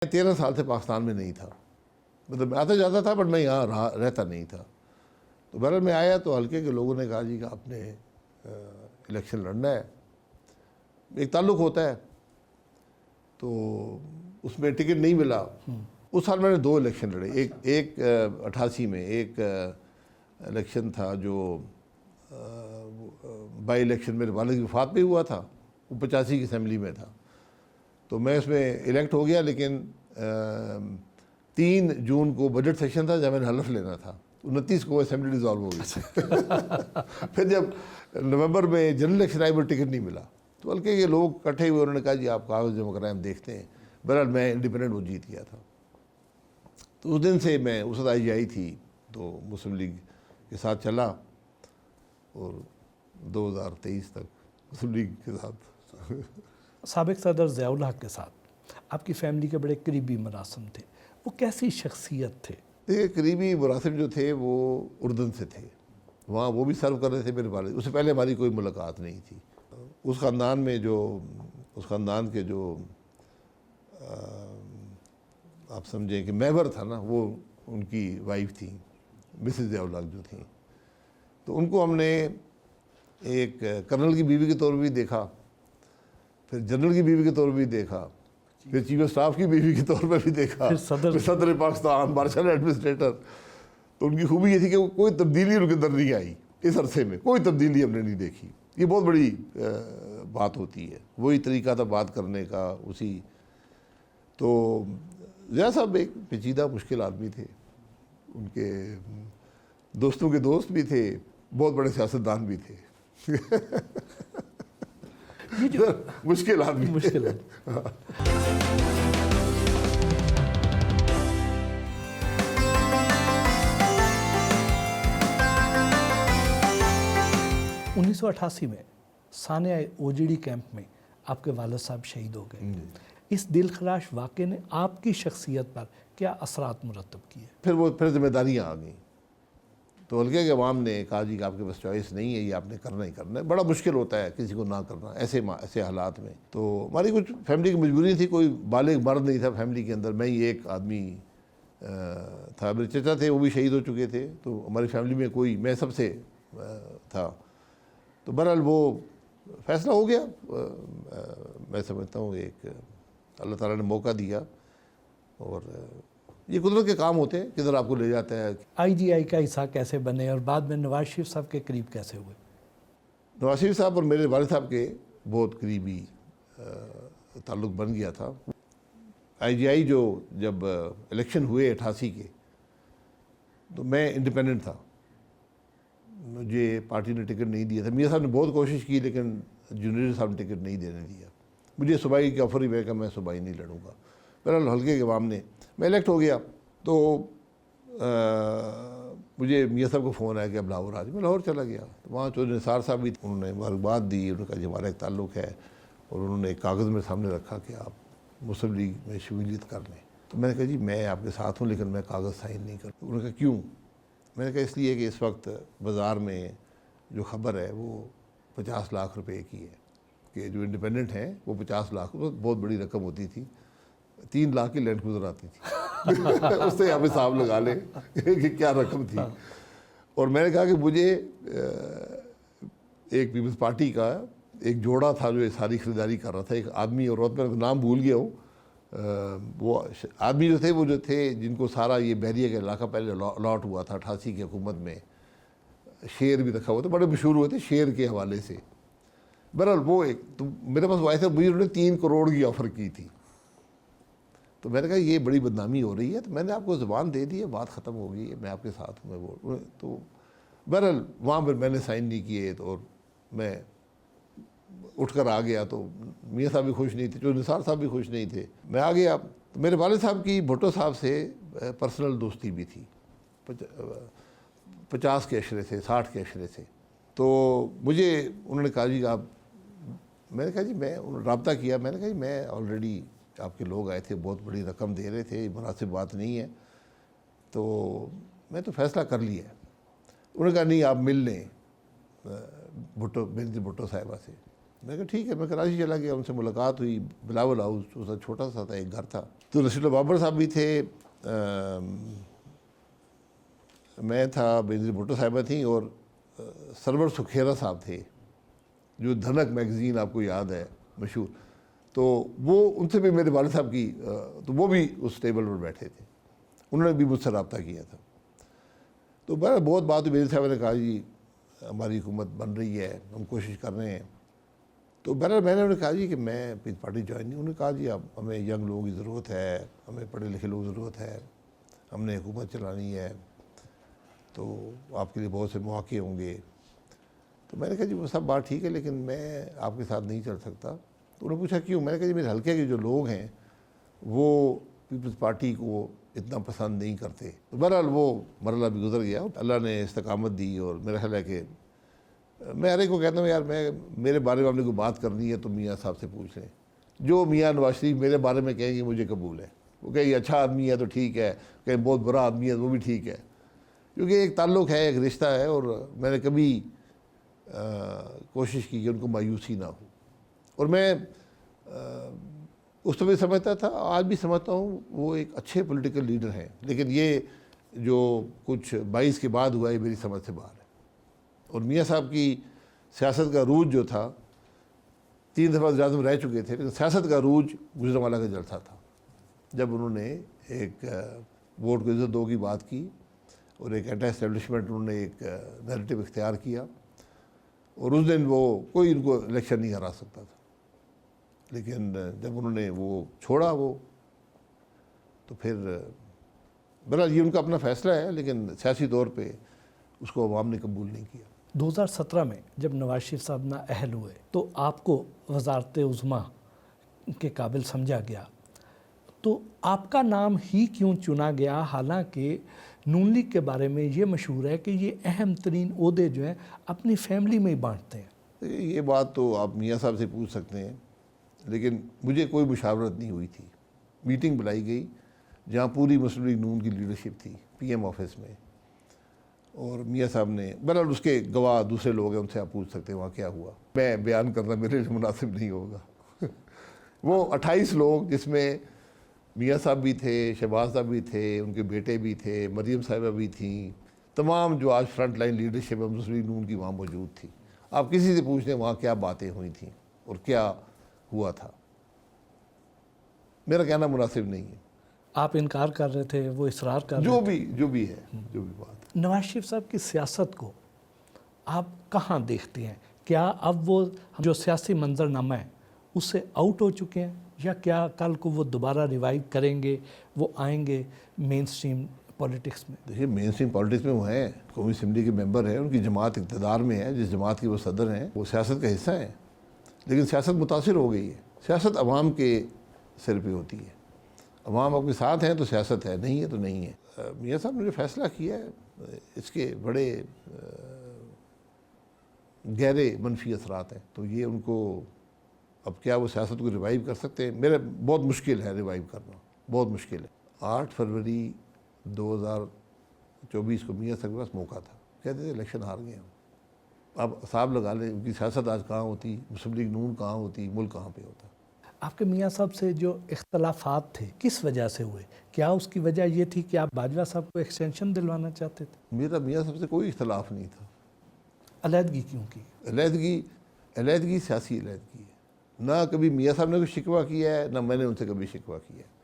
13 साल से पाकिस्तान में नहीं था, मतलब आता जाता था बट मैं यहाँ रहता नहीं था। तो बहरहाल मैं आया तो हल्के के लोगों ने कहा जी कि आपने इलेक्शन लड़ना है, एक ताल्लुक़ होता है, तो उसमें टिकट नहीं मिला। उस साल मैंने 2 इलेक्शन लड़े, एक 88 में एक इलेक्शन था जो बाई इलेक्शन मेरे वालिद की वफ़ात पे हुआ था, वो 85 की असम्बली में था, तो मैं उसमें इलेक्ट हो गया। लेकिन 3 जून को बजट सेशन था जब मैंने हलफ लेना था, 29 को असम्बली डिज़ोल्व हो गई। फिर जब नवंबर में जनरल इलेक्शन आई, वो टिकट नहीं मिला, तो हल्के के लोग इकट्ठे हुए, उन्होंने कहा जी आप कागज़ जमा कराएं, हम देखते हैं। बहरहाल मैं इंडिपेंडेंट वो जीत गया था। तो उस दिन से मैं उस वक्त IGI थी तो मुस्लिम लीग के साथ चला और 2023 तक मुस्लिम लीग के साथ। साबिक सदर ज़ियाउल हक के साथ आपकी फैमिली के बड़े करीबी मरासिम थे, वो कैसी शख्सियत थे? देखिए, करीबी मरासिम जो थे वो उर्दन से थे, वहाँ वो भी सर्व कर रहे थे मेरे वालिद, उससे पहले हमारी कोई मुलाकात नहीं थी। उस ख़ानदान में जो उस ख़ानदान के जो आप समझें कि मेवर था ना, वो उनकी वाइफ थी मिसेस ज़ियाउल हक जो थी, तो उनको हमने एक कर्नल की बीवी के तौर पर भी देखा, फिर जनरल की बीवी के तौर पर भी देखा, फिर चीफ ऑफ स्टाफ की बीवी के तौर पर भी देखा, फिर सदर पाकिस्तान, मार्शल एडमिनिस्ट्रेटर। तो उनकी खूबी ये थी कि कोई तब्दीली उनके अंदर नहीं आई, इस अरसे में कोई तब्दीली हमने नहीं देखी। ये बहुत बड़ी बात होती है, वही तरीका था बात करने का उसी। तो ज़िया साहब एक पेचीदा मुश्किल आदमी थे, उनके दोस्तों के दोस्त भी थे, बहुत बड़े सियासतदान भी थे। मुश्किल आदमी, मुश्किल है। 1988 में सानिया ओजीडी कैंप में आपके वालिद साहब शहीद हो गए। इस दिलखराश वाक़े ने आपकी शख्सियत पर क्या असरात मुरतब किए? फिर जिम्मेदारियाँ आ गई, तो हल्के के अवाम ने कहा जी कि आपके पास चॉइस नहीं है, ये आपने करना ही करना है। बड़ा मुश्किल होता है किसी को ना करना ऐसे हालात में। तो हमारी कुछ फैमिली की मजबूरी थी, कोई बालिग मर्द नहीं था फैमिली के अंदर, मैं ही एक आदमी था। मेरे चचा थे, वो भी शहीद हो चुके थे, तो हमारी फैमिली में कोई, मैं सबसे था। तो बहरहाल वो फ़ैसला हो गया। मैं समझता हूँ एक अल्लाह ताला ने मौका दिया, और ये कुदरत के काम होते हैं, किधर आपको ले जाता है। IGI का हिस्सा कैसे बने और बाद में नवाज शरीफ साहब के करीब कैसे हुए? नवाज शरीफ साहब और मेरे वालिद साहब के बहुत करीबी ताल्लुक़ बन गया था। IGI जो जब इलेक्शन हुए 88 के, तो मैं इंडिपेंडेंट था, मुझे पार्टी ने टिकट नहीं दिया था। मियाँ साहब ने बहुत कोशिश की, लेकिन जूनियर साहब ने टिकट नहीं देने दिया। मुझे सूबाई की ऑफर ही मैं, मैं सूबाई नहीं लड़ूंगा। बहरहाल हल्के के अवाम ने, मैं इलेक्ट हो गया, तो मुझे मियाँ साहब को फ़ोन आया कि अब लाहौर आ जाए। मैं लाहौर चला गया, तो वहाँ चौधरी निसार साहब भी, उन्होंने मुबारकबाद दी, उन्होंने कहा जी हमारा एक ताल्लुक़ है, और उन्होंने एक कागज़ मेरे सामने रखा कि आप मुस्लिम लीग में शमूलियत कर लें। तो मैंने कहा जी मैं आपके साथ हूँ, लेकिन मैं कागज़ साइन नहीं कर। उन्होंने कहा क्यों? मैंने कहा इसलिए कि इस वक्त बाज़ार में जो ख़बर है वो 50 लाख रुपए की है, कि जो इंडिपेंडेंट हैं वो 50 लाख, बहुत बड़ी रकम होती थी, 3 लाख की लैंड क्रूज़र आती थी। उससे आप हिसाब लगा लें कि क्या रकम थी। और मैंने कहा कि मुझे एक पीपल्स पार्टी का एक जोड़ा था जो ये सारी खरीदारी कर रहा था, एक आदमी और औरत, मैं नाम भूल गया हूँ। वो आदमी जो थे जिनको सारा ये बहरिया का इलाका पहले अलॉट हुआ था 88 की हुकूमत में, शेयर भी रखा हुआ था, बड़े मशहूर हुए थे शेयर के हवाले से। बहरहाल वो एक, तो मेरे पास वो ऐसे, मुझे उन्होंने 3 करोड़ की ऑफ़र की थी। तो मैंने कहा ये बड़ी बदनामी हो रही है, तो मैंने आपको ज़ुबान दे दी है, बात ख़त्म हो गई है, मैं आपके साथ हूँ। मैं वो तो बहरहाल वहाँ पर मैंने साइन नहीं किए, तो और मैं उठकर आ गया। तो मियाँ साहब भी खुश नहीं थे, जो निसार साहब भी खुश नहीं थे। मैं आ गया, तो मेरे वालिद साहब की भुट्टो साहब से पर्सनल दोस्ती भी थी, 50 के अशरे से, 60 के अशरे से। तो मुझे उन्होंने कहा जी आप, मैंने कहा जी मैं, उन्होंने रब्ता किया, मैंने कहा जी मैं ऑलरेडी, आपके लोग आए थे, बहुत बड़ी रकम दे रहे थे, मुनासिब बात नहीं है, तो मैं तो फ़ैसला कर लिया है। उन्होंने कहा नहीं आप मिल लें भुट्टो, बेनज़ीर भुट्टो साहिबा से। میں کہا ٹھیک ہے، میں کراچی چلا گیا، ان سے ملاقات ہوئی، بلاول ہاؤس اس وقت چھوٹا سا تھا، ایک گھر تھا، تو رشید بابر صاحب بھی تھے، میں تھا، بینظیر بھٹو صاحبہ تھیں، اور سرور سکھیرا صاحب تھے جو دھنک میگزین آپ کو یاد ہے مشہور، تو وہ ان سے بھی میرے والد صاحب کی تو وہ بھی اس ٹیبل پر بیٹھے تھے، انہوں نے بھی مجھ سے رابطہ کیا تھا. تو بہت بات ہوئی، بینظیر صاحب نے کہا جی ہماری حکومت بن رہی ہے، ہم کوشش کر رہے ہیں. تو بہرحال میں نے انہیں کہا جی کہ میں پیپلز پارٹی جوائن نہیں. انہوں نے کہا جی اب ہمیں ینگ لوگوں کی ضرورت ہے، ہمیں پڑھے لکھے لوگوں کی ضرورت ہے، ہم نے حکومت چلانی ہے، تو آپ کے لیے بہت سے مواقع ہوں گے. تو میں نے کہا جی وہ سب بات ٹھیک ہے، لیکن میں آپ کے ساتھ نہیں چل سکتا. تو انہوں نے پوچھا کیوں؟ میں نے کہا جی میرے حلقے کے جو لوگ ہیں وہ پیپلز پارٹی کو اتنا پسند نہیں کرتے. تو بہرحال وہ مرحلہ بھی گزر گیا، اللہ نے استقامت دی، اور میرا خیال ہے کہ میں ہر ایک کو کہتا ہوں یار میرے بارے میں آپ نے کوئی بات کرنی ہے تو میاں صاحب سے پوچھ لیں. جو میاں نواز شریف میرے بارے میں کہیں گے مجھے قبول ہے. وہ کہیں اچھا آدمی ہے تو ٹھیک ہے، کہیں بہت برا آدمی ہے وہ بھی ٹھیک ہے، کیونکہ ایک تعلق ہے، ایک رشتہ ہے، اور میں نے کبھی کوشش کی کہ ان کو مایوسی نہ ہو. اور میں اس تو بھی سمجھتا تھا، آج بھی سمجھتا ہوں وہ ایک اچھے پولیٹیکل لیڈر ہیں، لیکن یہ جو کچھ 22 کے بعد ہوا ہے میری سمجھ سے باہر ہے. اور میاں صاحب کی سیاست کا عروج جو تھا، 3 دفعہ وزیر اعظم رہ چکے تھے، لیکن سیاست کا عروج گجرانوالہ کا جلسہ تھا، جب انہوں نے ایک ووٹ کو عزت دو کی بات کی، اور ایک اینٹی اسٹیبلشمنٹ انہوں نے ایک نیریٹو اختیار کیا، اور اس دن وہ کوئی ان کو الیکشن نہیں ہرا سکتا تھا. لیکن جب انہوں نے وہ چھوڑا وہ، تو پھر بہرحال یہ ان کا اپنا فیصلہ ہے، لیکن سیاسی طور پہ اس کو عوام نے قبول نہیں کیا. 2017 میں جب نواز شریف صاحب نااہل ہوئے تو آپ کو وزارت عظمیٰ کے قابل سمجھا گیا، تو آپ کا نام ہی کیوں چنا گیا، حالانکہ نون لیگ کے بارے میں یہ مشہور ہے کہ یہ اہم ترین عہدے جو ہیں اپنی فیملی میں ہی بانٹتے ہیں؟ یہ بات تو آپ میاں صاحب سے پوچھ سکتے ہیں، لیکن مجھے کوئی مشاورت نہیں ہوئی تھی. میٹنگ بلائی گئی جہاں پوری مسلم لیگ نون کی لیڈرشپ تھی پی ایم آفس میں، اور میاں صاحب نے بہرحال اس کے گواہ دوسرے لوگ ہیں، ان سے آپ پوچھ سکتے ہیں وہاں کیا ہوا. میں بیان کرنا میرے لیے مناسب نہیں ہوگا. وہ 28 لوگ، جس میں میاں صاحب بھی تھے، شہباز صاحب بھی تھے، ان کے بیٹے بھی تھے، مریم صاحبہ بھی تھیں، تمام جو آج فرنٹ لائن لیڈرشپ ہے مسلم لیگ نون کی وہاں موجود تھی. آپ کسی سے پوچھ لیں وہاں کیا باتیں ہوئی تھیں اور کیا ہوا تھا. میرا کہنا مناسب نہیں ہے. آپ انکار کر رہے تھے، وہ اصرار کر رہے جو تھے. بھی ہے، جو بھی بات. نواز شریف صاحب کی سیاست کو آپ کہاں دیکھتے ہیں؟ کیا اب وہ جو سیاسی منظرنامہ ہے اس سے آؤٹ ہو چکے ہیں، یا کیا کل کو وہ دوبارہ ریوائیو کریں گے، وہ آئیں گے مین سٹریم پولیٹکس میں؟ دیکھیے مین اسٹریم پالیٹکس میں وہ ہیں، قومی اسمبلی کے ممبر ہیں، ان کی جماعت اقتدار میں ہے، جس جماعت کے وہ صدر ہیں، وہ سیاست کا حصہ ہیں. لیکن سیاست متاثر ہو گئی ہے. سیاست عوام کے سر پہ ہوتی ہے. عوام آپ کے ساتھ ہیں تو سیاست ہے، نہیں ہے تو نہیں ہے. میاں صاحب نے جو فیصلہ کیا ہے اس کے بڑے گہرے منفی اثرات ہیں. تو یہ ان کو اب کیا وہ سیاست کو ریوائیو کر سکتے ہیں؟ میرا بہت مشکل ہے ریوائیو کرنا، بہت مشکل ہے. 8 فروری 2024 کو میاں صاحب کے پاس موقع تھا، کہتے تھے الیکشن ہار گئے ہم. اب حساب لگا لیں ان کی سیاست آج کہاں ہوتی، مسلم لیگ نون کہاں ہوتی، ملک کہاں پہ ہوتا. آپ کے میاں صاحب سے جو اختلافات تھے کس وجہ سے ہوئے؟ کیا اس کی وجہ یہ تھی کہ آپ باجوہ صاحب کو ایکسٹینشن دلوانا چاہتے تھے؟ میرا میاں صاحب سے کوئی اختلاف نہیں تھا. علیحدگی کیوں کی؟ علیحدگی سیاسی علیحدگی ہے. نہ کبھی میاں صاحب نے کوئی شکوہ کیا ہے، نہ میں نے ان سے کبھی شکوہ کیا ہے.